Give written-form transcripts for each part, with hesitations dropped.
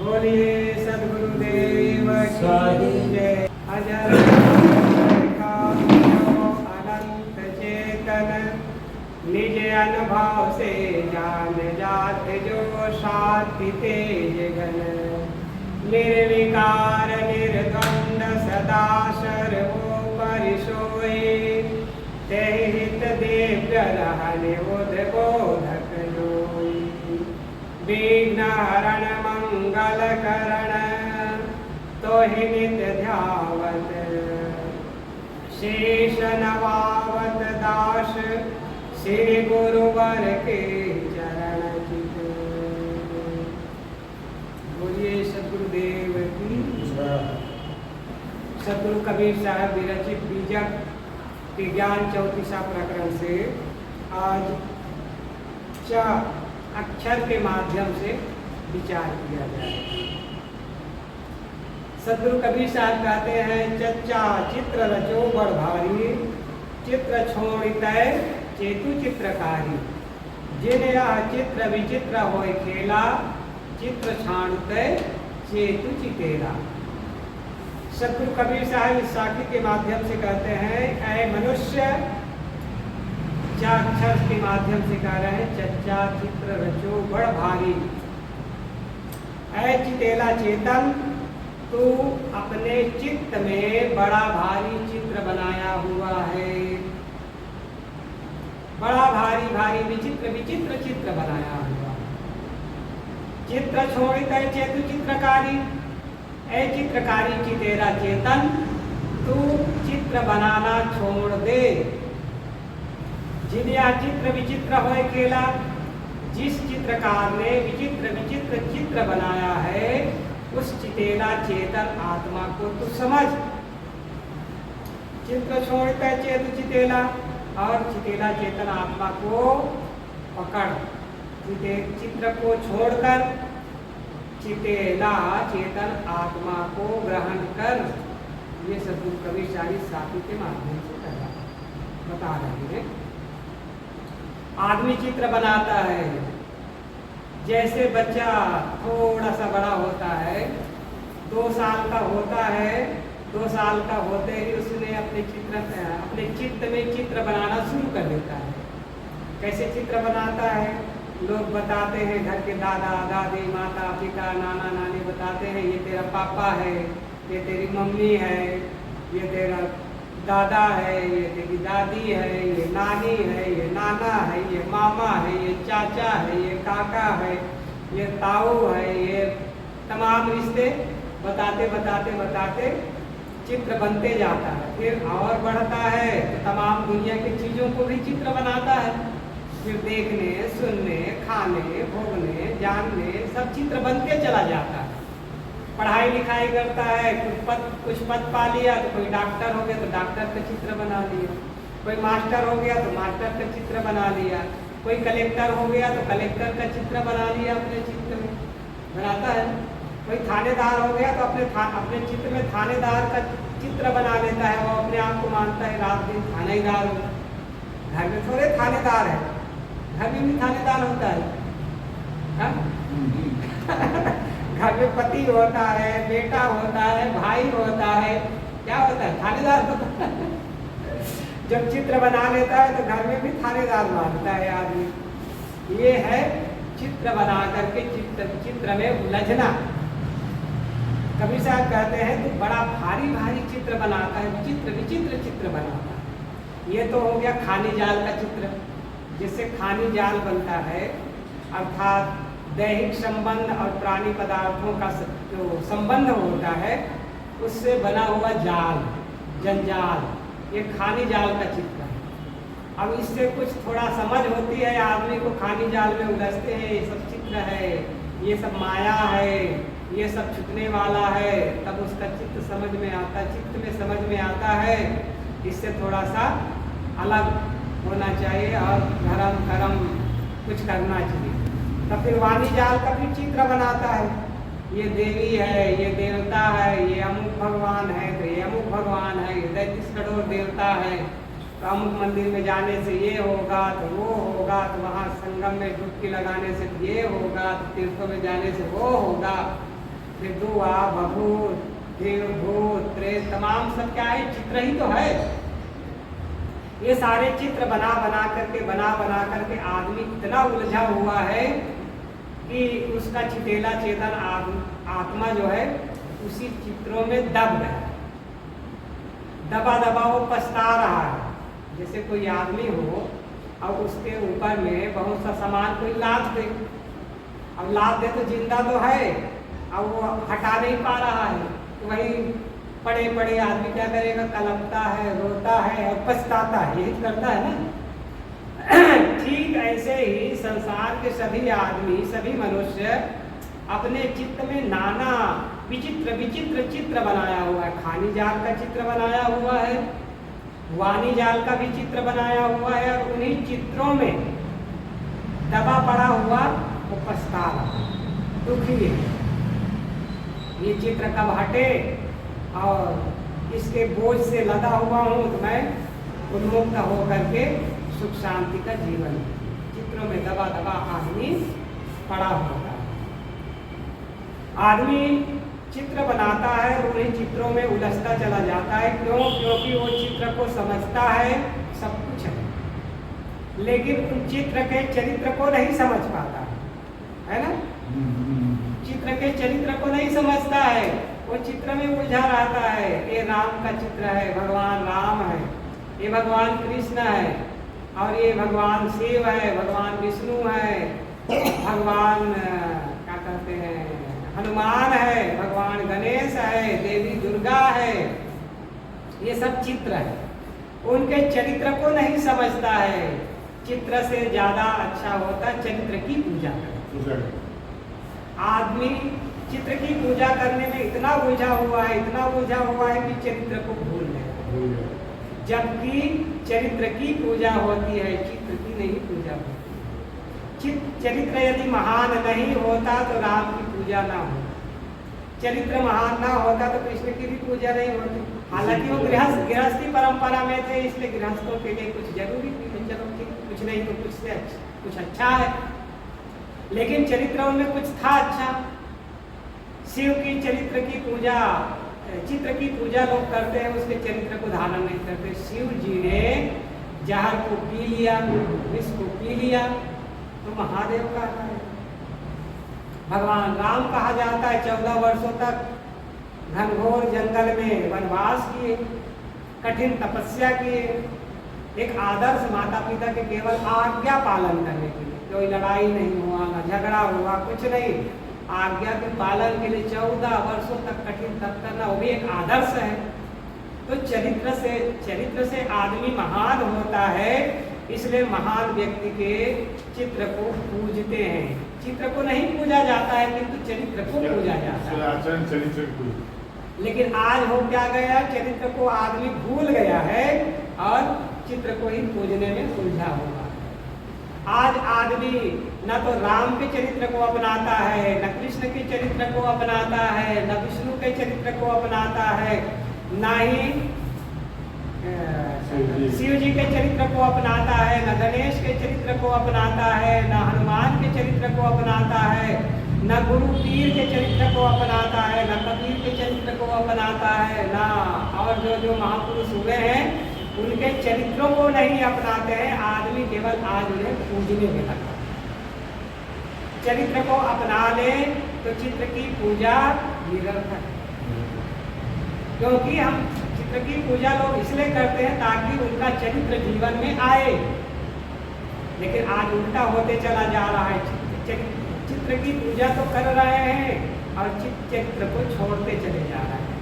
बोलिए सद्गुरुदेव की जय। अजर अनंत चेतन निज अनुभव से जान जात जो शांति तेज गण निर्विकार निर्द्वंद सदा सर्वोपरि सोए तेहि हित दिव्य रहन उद्बोधक जोई विघ्न हरण मंगल करण तोहि नित्य ध्यावत शेष नवावत दास श्री गुरुवर के चरण चित। बोलिए सद्गुरुदेव की। सद्गुरु कबीर साहब विरचित बीजक के ज्ञान 34वां प्रकरण से आज अक्षर के माध्यम से विचार किया जाए। सद्गुरु कबीर साहब कहते हैं, चच्चा चित्र रचो बड़ भारी चित्र छोड़ तय चेतु चित्रकारी जिन यह चित्र विचित्र होय खेला चित्र छाण तय चेतु चितेरा। सद्गुरु कबीर साहब इस साखी के माध्यम से कहते हैं, ऐ मनुष्य, अक्षर के माध्यम से कह रहे हैं, चच्चा चित्र रचो बड़ भारी। ऐ चितेला चेतन, तू अपने चित्त में बड़ा भारी चित्र बनाया हुआ है। बड़ा भारी भारी विचित्र विचित्र चित्र बनाया हुआ। चित्र छोड़ कर चेतु चित्रकारी, ऐ चित्रकारी चितेरा चेतन, तू चित्र बनाना छोड़ दे। जिन यह चित्र विचित्र होय केला, जिस चित्रकार ने विचित्र विचित्र चित्र बनाया है उस चितेला चेतन आत्मा को तू समझ। चित्र छोड़ता है चेतु चितेला, और चितेला चेतन आत्मा को पकड़। चित्र को छोड़कर चितेला चेतन आत्मा को ग्रहण कर। ये सद्गुरु कबीर साहब साथी के माध्यम से बता रहे हैं। आदमी चित्र बनाता है, जैसे बच्चा थोड़ा सा बड़ा होता है, 2 साल का होता है, 2 साल का होते ही उसने अपने चित्त में चित्र बनाना शुरू कर देता है। कैसे चित्र बनाता है? लोग बताते हैं, घर के दादा दादी माता पिता नाना नानी बताते हैं, ये तेरा पापा है, ये तेरी मम्मी है, ये तेरा दादा है, ये तेरी दादी है, ये नानी है, ये नाना है, ये मामा है, ये चाचा है, ये काका है, ये ताऊ है, ये तमाम रिश्ते बताते बताते बताते चित्र बनते जाता है। फिर और बढ़ता है तो तमाम दुनिया की चीज़ों को भी चित्र बनाता है। फिर देखने सुनने खाने भोगने जानने सब चित्र बनते चला जाता है। पढ़ाई लिखाई करता है, कुछ पद पा लिया तो कोई डॉक्टर हो गया तो डॉक्टर का चित्र बना लिया, कोई मास्टर हो गया तो मास्टर का चित्र बना लिया, कोई कलेक्टर हो गया तो कलेक्टर का चित्र बना लिया अपने चित्र में बनाता है। कोई थानेदार हो गया तो अपने चित्र में थानेदार का चित्र बना लेता है। वो अपने आप को मानता है रात दिन थानेदार हो। घर में थोड़े थानेदार है, घर में भी थानेदार होता है। घर में पति होता है, बेटा होता है, भाई होता है, क्या होता है? थानेदार होता है। जब चित्र बना लेता है तो घर में भी थानेदार मानता है आदमी। ये है चित्र बना करके चित्र में उलझना। कबीर साहब कहते हैं तो बड़ा भारी भारी चित्र बनाता है, विचित्र विचित्र चित्र बनाता है। ये तो हो गया खानी जाल का चित्र, जिससे खानी जाल बनता है, अर्थात दैहिक संबंध और प्राणी पदार्थों का जो संबंध होता है उससे बना हुआ जाल, जंजाल, ये खानी जाल का चित्र है। अब इससे कुछ थोड़ा समझ होती है आदमी को, खानी जाल में उलझते हैं, ये सब चित्र है, ये सब माया है, ये सब छुटने वाला है, तब उसका चित्त समझ में आता है। चित्त में समझ में आता है, इससे थोड़ा सा अलग होना चाहिए और धर्म कर्म कुछ करना चाहिए। तब फिर वाणी जाल का भी चित्र बनाता है, ये देवी है, ये देवता है, ये अमुक भगवान है तो ये अमुक भगवान है, ये 33 करोड़ देवता है, तो अमुक मंदिर में जाने से ये होगा तो वो होगा, तो वहाँ संगम में डुबकी लगाने से ये होगा, तो तीर्थों में जाने से वो होगा। फिर दुआ भभूत देव भूत प्रेत तमाम सब क्या है, चित्र ही तो है। ये सारे चित्र बना बना करके आदमी इतना उलझा हुआ है कि उसका चितेला चेतन आत्मा जो है उसी चित्रों में दब गया, दबा दबा वो पछता रहा है। जैसे कोई आदमी हो और उसके ऊपर में बहुत सा सामान कोई लाद दे, अब लाद दे तो जिंदा तो है, अब वो हटा नहीं पा रहा है, तो वही पड़े पड़े आदमी क्या करेगा, कलपता है, रोता है और पछताता है, यही करता है ना। ठीक ऐसे ही संसार के सभी आदमी, सभी मनुष्य अपने चित्त में नाना विचित्र विचित्र चित्र बनाया हुआ है। खानी जाल का चित्र बनाया हुआ है, वाणी जाल का भी चित्र बनाया हुआ है, और उन्हीं चित्रों में दबा पड़ा हुआ वो पछता रहा, दुखी है। ये चित्र कब हटे और इसके बोझ से लदा हुआ हूँ तो मैं उन्मुक्त होकर के सुख शांति का जीवन, चित्रों में दबा दबा आदमी पड़ा होता है। आदमी चित्र बनाता है और उन्हीं चित्रों में उलझता चला जाता है। क्यों? क्योंकि वो चित्र को समझता है सब कुछ है, लेकिन उन चित्र के चरित्र को नहीं समझ पाता है ना। चित्र के चरित्र को नहीं समझता है, वो चित्र में उलझा रहता है। ये राम का चित्र है, भगवान राम है, ये भगवान कृष्ण है, और ये भगवान शिव है, भगवान विष्णु है, भगवान क्या कहते हैं हनुमान है, भगवान गणेश है, देवी दुर्गा है, ये सब चित्र है। उनके चरित्र को नहीं समझता है। चित्र से ज्यादा अच्छा होता है चरित्र की पूजा करना। आदमी चित्र की पूजा करने में इतना उलझा हुआ है, इतना उलझा हुआ है कि चरित्र को भूल गया। जबकि चरित्र की पूजा होती है, चित्र की नहीं पूजा होती। चरित्र यदि महान नहीं होता तो राम की पूजा ना हो, चरित्र महान ना होता तो कृष्ण की भी पूजा नहीं होती। हालांकि वो गृहस्थी परंपरा में थे, इसलिए गृहस्थों के लिए कुछ जरूरी थी। चलो ठीक, कुछ नहीं तो कुछ अच्छा है, लेकिन चरित्र उनमें कुछ था अच्छा। शिव की चरित्र की पूजा, चित्र की पूजा लोग करते हैं, उसके चरित्र को धारण नहीं करते। शिव जी ने जहर को पी लिया, विष को पी लिया तो महादेव कहता है। भगवान राम कहा जाता है 14 वर्षों तक घनघोर जंगल में वनवास किए, कठिन तपस्या किए, एक आदर्श माता पिता के केवल आज्ञा पालन करने के लिए। कोई लड़ाई नहीं हुआ, ना झगड़ा हुआ, कुछ नहीं, आज्ञा के पालन के लिए 14 वर्षों तक कठिन तप करना, वो भी एक आदर्श है। तो चरित्र से आदमी महान होता है, इसलिए महान व्यक्ति के चित्र को पूजते हैं। चित्र को नहीं पूजा जाता है, किंतु चरित्र को पूजा जाता है। आचरण चरित्र को, लेकिन आज हो क्या गया, चरित्र को आदमी भूल गया है और चित्र को ही पूजने में उलझा हुआ है। आज आदमी न तो राम के चरित्र को अपनाता है, न कृष्ण के चरित्र को अपनाता है, न विष्णु के चरित्र को अपनाता है, न ही शिव जी के चरित्र को अपनाता है, न गणेश के चरित्र को अपनाता है, न हनुमान के चरित्र को अपनाता है, न गुरु पीर के चरित्र को अपनाता है, न कबीर के चरित्र को अपनाता है, न और जो महापुरुष हुए हैं उनके चरित्रों को नहीं अपनाते हैं। आदमी केवल आज उन्हें पूजने में लगा। चरित्र को अपना ले तो चित्र की पूजा निरर्थक है, क्योंकि हम चित्र की पूजा लोग इसलिए करते हैं ताकि उनका चरित्र जीवन में आए। लेकिन आज उल्टा होते चला जा रहा है, चित्र की पूजा तो कर रहे हैं और चरित्र को छोड़ते चले जा रहे हैं।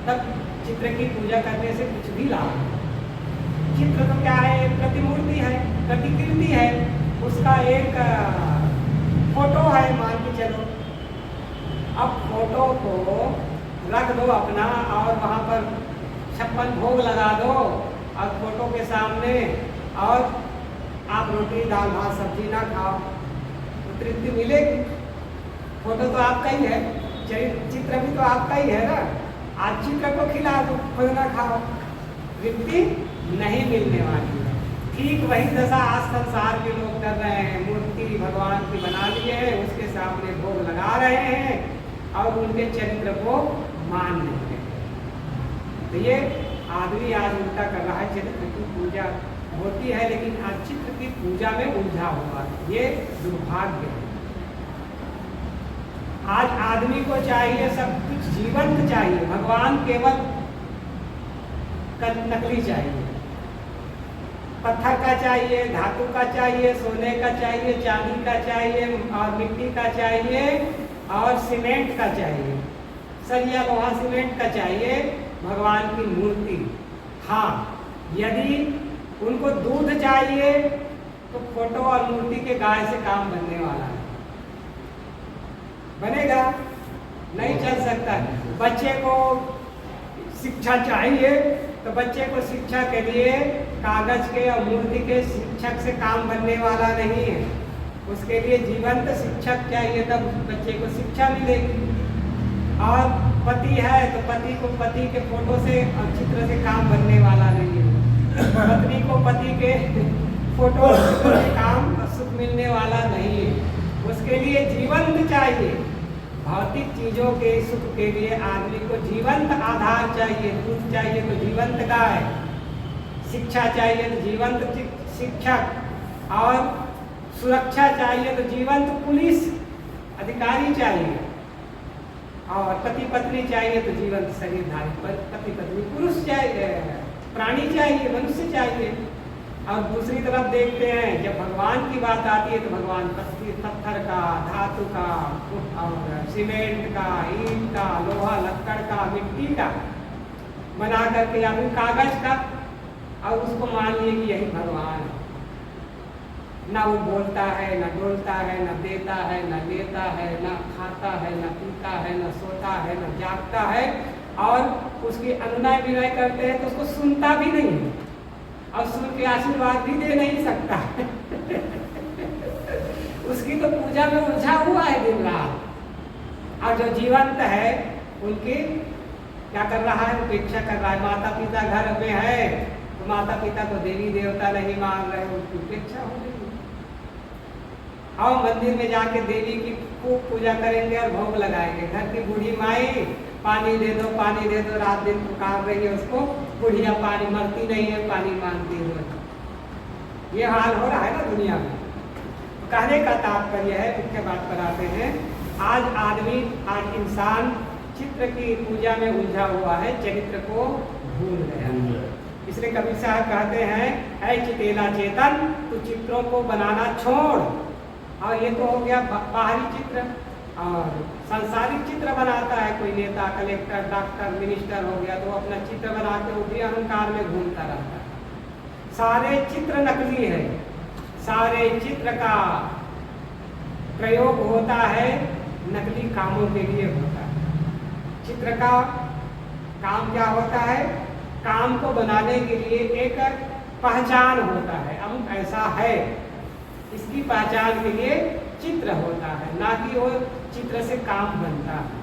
तब चित्र की पूजा करने से कुछ भी लाभ नहीं। चित्र तो क्या है, एक प्रतिमूर्ति है, प्रतिकृति है, उसका एक फोटो है मान के चलो। अब फोटो को रख दो अपना और वहाँ पर 56 भोग लगा दो और फोटो के सामने, और आप रोटी दाल भात सब्जी ना खाओ तो तृप्ति मिलेगी। फोटो तो आपका ही है, चित्र भी तो आपका ही है ना। आज चित्र को खिला दो, खुद ना खाओ, तृप्ति नहीं मिलने वाली है। ठीक वही दशा आज संसार के लोग कर रहे हैं। मूर्ति भगवान की बना लिए हैं, उसके सामने भोग लगा रहे हैं और उनके चरित्र को मान नहीं रहे। तो ये आदमी आज उल्टा कर रहा है, चरित्र की पूजा होती है लेकिन आज चित्र की पूजा में उलझा हुआ है, ये दुर्भाग्य है। आज आदमी को चाहिए सब कुछ जीवंत चाहिए, भगवान केवल नकली चाहिए, पत्थर का चाहिए, धातु का चाहिए, सोने का चाहिए, चांदी का चाहिए और मिट्टी का चाहिए और सीमेंट का चाहिए, सरिया लोहा सीमेंट का चाहिए भगवान की मूर्ति। हाँ, यदि उनको दूध चाहिए तो फोटो और मूर्ति के गाय से काम बनने वाला है, बनेगा नहीं, चल सकता। बच्चे को शिक्षा चाहिए तो बच्चे को शिक्षा के लिए कागज के और मूर्ति के शिक्षक से काम बनने वाला नहीं है, उसके लिए जीवंत शिक्षक चाहिए, तब बच्चे को शिक्षा मिलेगी। और पति है तो पति को पति के फोटो से और चित्र से काम बनने वाला नहीं है, पत्नी को पति के फोटो से काम सुख मिलने वाला नहीं है, उसके लिए जीवंत चाहिए। भौतिक चीजों के सुख के लिए आदमी को जीवंत आधार चाहिए, दूध चाहिए तो जीवंत गाय, शिक्षा चाहिए तो जीवंत शिक्षक और सुरक्षा चाहिए तो जीवंत पुलिस अधिकारी चाहिए, और पति पत्नी चाहिए तो जीवंत शरीरधारी पति पत्नी पुरुष चाहिए, प्राणी चाहिए, मनुष्य चाहिए। और दूसरी तरफ देखते हैं जब भगवान की बात आती है तो भगवान पत्थर का, धातु का और सीमेंट का, ईंट का, लोहा लक्कड़ का, मिट्टी का बना करके या फिर कागज का, और उसको मान लिए कि यही भगवान है। ना वो बोलता है, ना डोलता है, ना देता है, ना लेता है, ना खाता है, ना पीता है, ना सोता है, ना जागता है, और उसकी अनुनय विनय करते हैं तो उसको सुनता भी नहीं है और सुन के आशीर्वाद भी दे नहीं सकता उसकी तो पूजा में उलझा हुआ है दिन रात। और जो जीवंत है उनकी क्या कर रहा है, उपेक्षा कर रहा है। माता पिता घर में है तो माता पिता को देवी देवता नहीं मान रहे, उनकी उपेक्षा हो रही है। और मंदिर में जाके देवी की खूब पूजा करेंगे और भोग लगाएंगे। घर की बूढ़ी माई पानी दे दो, पानी दे दो, रात दिन पुकार रही है उसको, बुढ़िया पानी मरती नहीं है, पानी मांगती है। ये हाल हो रहा है ना दुनिया में। तो कहने का तात्पर्य है, मुख्य बात पर आते हैं, आज आदमी, आज इंसान चित्र की पूजा में उलझा हुआ है, चरित्र को भूल गया। इसलिए कबीर साहब कहते हैं, ऐ चितेला चेतन, तू चित्रों को बनाना छोड़। और ये तो हो गया बाहरी चित्र, और सांसारिक चित्र बनाता है कोई नेता, कलेक्टर, डॉक्टर, मिनिस्टर हो गया तो अपना चित्र बना के वो भी अहंकार में घूमता रहता है। सारे चित्र नकली है, सारे चित्र का प्रयोग होता है नकली कामों के लिए होता है। चित्र का काम क्या होता है, काम को बनाने के लिए एक पहचान होता है, हम ऐसा है, इसकी पहचान के लिए चित्र होता है, ना कि वो चित्र से काम बनता है।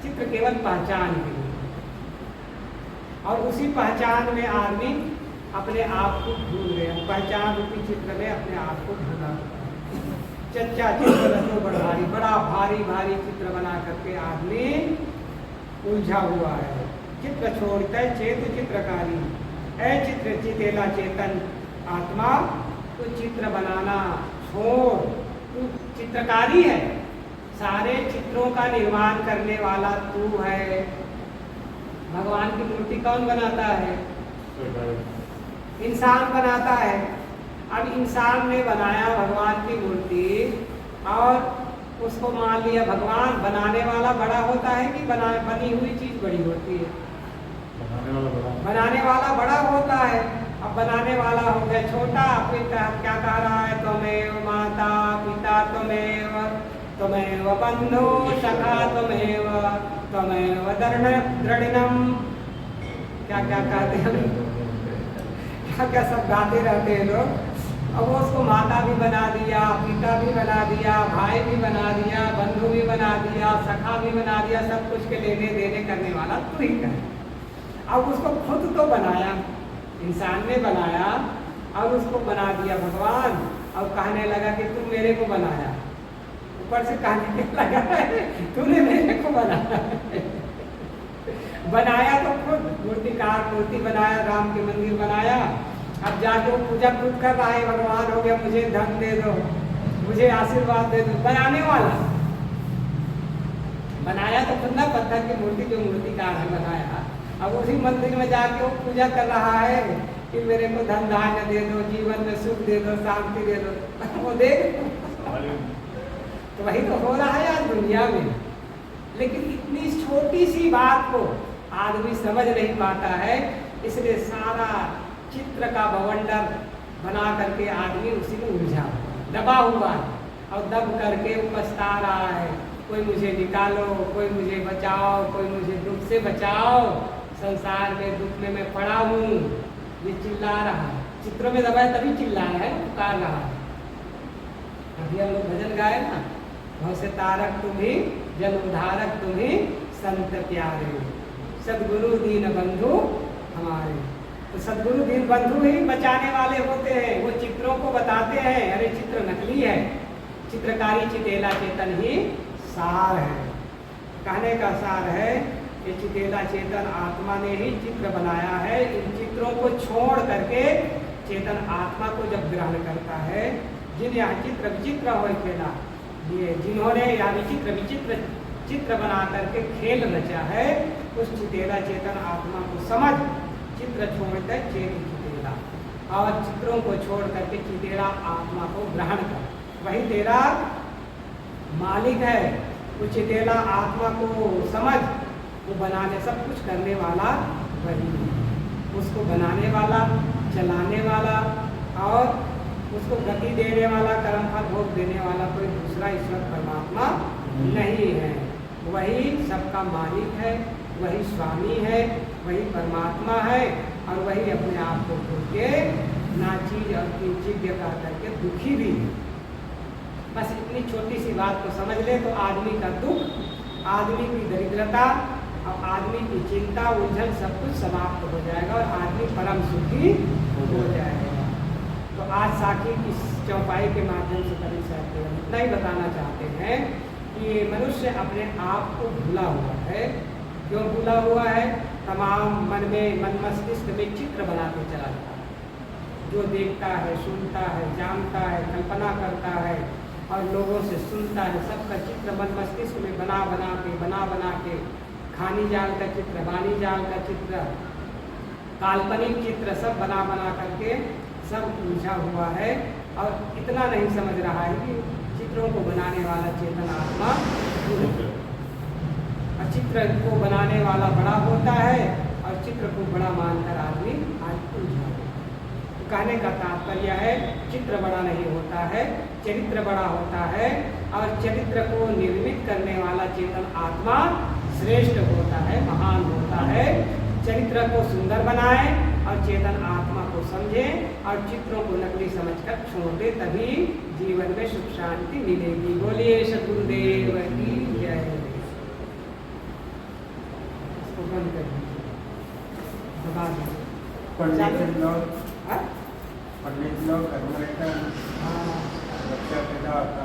चित्र केवल पहचान के लिए, और उसी पहचान में आदमी अपने आप को भूल गया। पहचान रूपी चित्र में अपने आप को भूला। चच्चा चित्र रखो बढ़ारी, बड़ा भारी भारी चित्र बना करके आदमी उलझा हुआ है। चित्र छोड़ते चेत चित्रकारी, ऐ चित्र चितेला चेतन आत्मा, तो चित्र बनाना छोड़, तू चित्रकारी है, सारे चित्रों का निर्माण करने वाला तू है। भगवान की मूर्ति कौन बनाता है, इंसान बनाता है। अब इंसान ने बनाया भगवान की मूर्ति और उसको मान लिया भगवान। बनाने वाला बड़ा होता है कि बनी हुई चीज बड़ी होती है? बनाने वाला बड़ा होता है। अब बनाने वाला हो गया छोटा, फिर क्या कह रहा है, त्वमेव माता पिता त्वमेव, त्वमेव बंधु सखा त्वमेव, त्वमेव दृढ़िनम्, क्या क्या कहते हैं, क्या क्या सब गाते रहते हैं लोग। अब वो उसको माता भी बना दिया, पिता भी बना दिया, भाई भी बना दिया, बंधु भी बना दिया, सखा भी बना दिया, सब कुछ के लेने देने करने वाला तू ही है। अब उसको खुद तो बनाया, इंसान ने बनाया और उसको बना दिया भगवान, और कहने लगा कि तू मेरे को बनाया। ऊपर से कहने के लगा है तूने मेरे को बनाया बनाया तो खुद मूर्तिकार मूर्ति बनाया, राम के मंदिर बनाया, अब जाके वो पूजा खुद कर रहा है, भगवान हो गया मुझे धन दे दो, मुझे आशीर्वाद दे दो। बनाने वाला बनाया तो खुद ना, पत्थर की मूर्ति जो मूर्तिकार है बनाया, अब उसी मंदिर में जाके वो पूजा कर रहा है कि मेरे को धन धान्य दे दो, जीवन में सुख दे दो, शांति दे दो। वो दे तो वही तो हो रहा है आज दुनिया में। लेकिन इतनी छोटी सी बात को आदमी समझ नहीं पाता है, इसलिए सारा चित्र का बवंडर बना करके आदमी उसी में उलझा दबा हुआ है, और दब करके वो पछता रहा है, कोई मुझे निकालो, कोई मुझे बचाओ, कोई मुझे दुख से बचाओ, संसार में दुख में मैं पड़ा हूँ, ये चिल्ला रहा है। चित्रों में दबा है तभी चिल्ला रहा है, पुकार रहा है। अभी हम लोग भजन गाए ना, बहुत से तारक तुम्ही जन उधारक तुम्ही संत प्यारे, सदगुरु दीन बंधु हमारे। तो सदगुरु दीन बंधु ही बचाने वाले होते हैं, वो चित्रों को बताते हैं अरे चित्र नकली है, चित्रकारी चितेला चेतन ही सार है। कहने का सार है कि चितेला चेतन आत्मा ने ही चित्र बनाया है। इन चित्रों को छोड़ करके चेतन आत्मा को जब ग्रहण करता है, जिन यहाँ चित्र विचित्र हो खेला, ये जिन्होंने या विचित्र विचित्र चित्र बना करके खेल रचा है, उस चितेला चेतन आत्मा को समझ, चित्र छोड़कर चेत चितेला, और चित्रों को छोड़ करके चितेला आत्मा को ग्रहण कर, वही तेरा मालिक है। वो चितेला आत्मा को समझ, वो बनाने सब कुछ करने वाला वही है, उसको बनाने वाला, चलाने वाला और उसको गति देने वाला, कर्म फल भोग देने वाला कोई दूसरा ईश्वर परमात्मा नहीं है। वही सबका मालिक है, वही स्वामी है, वही परमात्मा है, और वही अपने आप को भूल के ना चीज और किंचित कर करके दुखी भी है। बस इतनी छोटी सी बात को समझ ले तो आदमी का दुख, आदमी की दरिद्रता और आदमी की चिंता उलझन सब कुछ समाप्त हो जाएगा और आदमी परम सुखी हो जाएगा। तो आज साखी की चौपाई के माध्यम से कवि साहब इतना ही बताना चाहते हैं कि मनुष्य अपने आप को भूला हुआ है। क्यों भूला हुआ है? तमाम मन में, मन मस्तिष्क में चित्र बनाते चला जाता है। जो देखता है, सुनता है, जानता है, कल्पना करता है और लोगों से सुनता है, सबका चित्र मन मस्तिष्क में बना बना के खानी जाल का चित्र, बानी जाल का चित्र, काल्पनिक चित्र सब बना करके सब उलझा हुआ है। और इतना नहीं समझ रहा है कि चित्रों को बनाने वाला चेतन आत्मा, और चित्र को बनाने वाला बड़ा होता है और चित्र को बड़ा मानकर आदमी आज उलझा है। तो कहने का तात्पर्य है चित्र बड़ा नहीं होता है, चरित्र बड़ा होता है, और चरित्र को निर्मित करने वाला चेतन आत्मा श्रेष्ठ होता है, महान होता है। चरित्र को सुंदर बनाए और चेतन आत्मा को समझे और चित्रों को नकली समझकर छोड़ दे, तभी जीवन में सुख शांति मिलेगी। बोलिए सद्गुरुदेव की जय। इसको बंद कर दीजिए। पंडित लोग घर में रहता है, बच्चा पैदा होता